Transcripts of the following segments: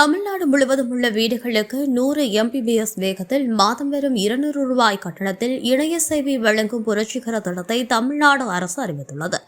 தமிழ்நாடு முழுவதும் உள்ள வீடுகளுக்கு 100 Mbps வேகத்தில் மாதம் வரும் ரூபாய் கட்டணத்தில் இணைய சேவை வழங்கும் புரட்சிகர திட்டத்தை தமிழ்நாடு அரசு அறிவித்துள்ளது.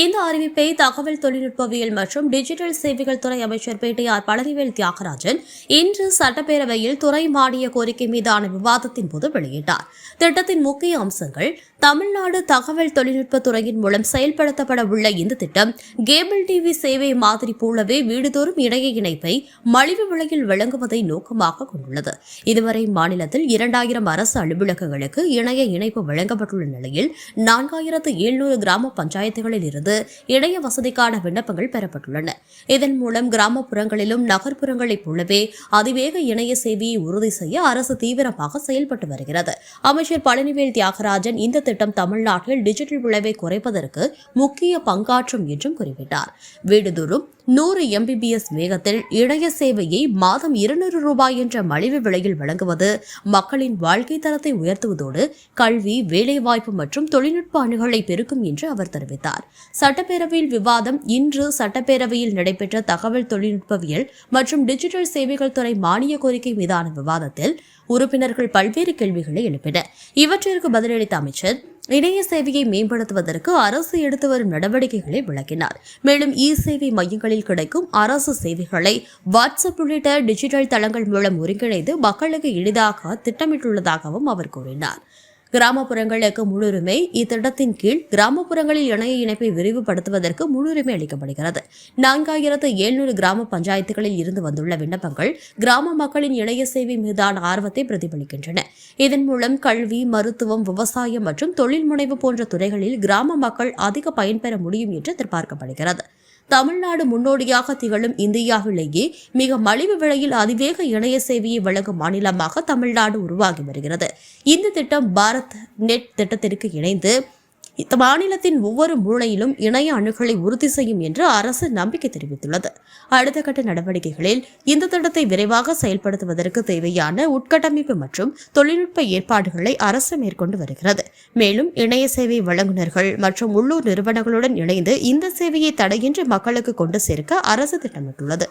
இந்த அறிவிப்பை தகவல் தொழில்நுட்பவியல் மற்றும் டிஜிட்டல் சேவைகள் துறை அமைச்சர் பேட்டையார் பழனிவேல் தியாகராஜன் இன்று சட்டப்பேரவையில் துறை மானிய கோரிக்கை மீதான விவாதத்தின் போது வெளியிட்டார். திட்டத்தின் முக்கிய அம்சங்கள்: தமிழ்நாடு தகவல் தொழில்நுட்பத் துறையின் மூலம் செயல்படுத்தப்பட உள்ள இந்த திட்டம் கேபிள் டிவி சேவை மாதிரி போலவே வீடுதோறும் இணைய இணைப்பை மலிவு விலையில் வழங்குவதை நோக்கமாக கொண்டுள்ளது. இதுவரை மாநிலத்தில் 2000 அரசு அலுவலகங்களுக்கு இணைய இணைப்பு வழங்கப்பட்டுள்ள நிலையில் 4700 கிராம பஞ்சாயத்துகளில் இருந்து இணைய வசதிக்கான விண்ணப்பங்கள் பெறப்பட்டுள்ளன. இதன் மூலம் கிராமப்புறங்களிலும் நகர்ப்புறங்களைப் போலவே அதிவேக இணைய சேவையை உறுதி செய்ய அரசு தீவிரமாக செயல்பட்டு வருகிறது. அமைச்சர் பழனிவேல் தியாகராஜன் இந்த திட்டம் தமிழ்நாட்டில் டிஜிட்டல் விளைவை குறைப்பதற்கு முக்கிய பங்காற்றும் என்றும் குறிப்பிட்டார். வீடுதோறும் 100 Mbps வேகத்தில் இணைய சேவையை மாதம் ரூபாய் என்ற மலிவு விலையில் வழங்குவது மக்களின் வாழ்க்கை தரத்தை உயர்த்துவதோடு கல்வி, வேலைவாய்ப்பு மற்றும் தொழில்நுட்ப அணுகலை பெருக்கும் என்று அவர் தெரிவித்தார். சட்டப்பேரவையில் விவாதம். இன்று சட்டப்பேரவையில் நடைபெற்ற தகவல் தொழில்நுட்பவியல் மற்றும் டிஜிட்டல் சேவைகள் துறை மானிய கோரிக்கை மீதான விவாதத்தில் உறுப்பினர்கள் பல்வேறு கேள்விகளை எழுப்பினர். இவற்றிற்கு பதிலளித்த அமைச்சர் இணைய சேவையை மேம்படுத்துவதற்கு அரசு எடுத்து வரும் நடவடிக்கைகளை விளக்கினார். மேலும் சேவை மையங்களில் கிடைக்கும் அரசு சேவைகளை வாட்ஸ்அப் உள்ளிட்ட டிஜிட்டல் தளங்கள் மூலம் ஒருங்கிணைந்து மக்களுக்கு எளிதாக திட்டமிட்டுள்ளதாகவும் அவர் கூறினார். கிராமப்புறங்களுக்கு முன்னுரிமை. இத்திட்டத்தின் கீழ் கிராமப்புறங்களில் இணைய இணைப்பை விரிவுபடுத்துவதற்கு முன்னுரிமை அளிக்கப்படுகிறது. 4700 கிராம பஞ்சாயத்துகளில் இருந்து வந்துள்ள விண்ணப்பங்கள் கிராம மக்களின் இணைய சேவை மீதான ஆர்வத்தை பிரதிபலிக்கின்றன. இதன் மூலம் கல்வி, மருத்துவம், விவசாயம் மற்றும் தொழில் முனைவு போன்ற துறைகளில் கிராம மக்கள் அதிக பயன்பெற முடியும் என்று எதிர்பார்க்கப்படுகிறது. தமிழ்நாடு முன்னோடியாக திகழும் இந்தியாவிலேயே மிக மலிவு விலையில் அதிவேக இணைய சேவையை வழங்கும் மாநிலமாக தமிழ்நாடு உருவாகி வருகிறது. இந்த திட்டம் பாரத் நெட் திட்டத்திற்கு இணைந்து மாநிலத்தின் ஒவ்வொரு மூலையிலும் இணைய அணுகலை உறுதி செய்யும் என்று அரசு நம்பிக்கை தெரிவித்துள்ளது. அடுத்த கட்ட நடவடிக்கைகளில் இந்த திட்டத்தை விரைவாக செயல்படுத்துவதற்கு தேவையான உட்கட்டமைப்பு மற்றும் தொழில்நுட்ப ஏற்பாடுகளை அரசு மேற்கொண்டு வருகிறது. மேலும் இணைய சேவை வழங்குநர்கள் மற்றும் உள்ளூர் நிறுவனங்களுடன் இணைந்து இந்த சேவையை தடையின்றி மக்களுக்கு கொண்டு சேர்க்க அரசு திட்டமிட்டுள்ளது.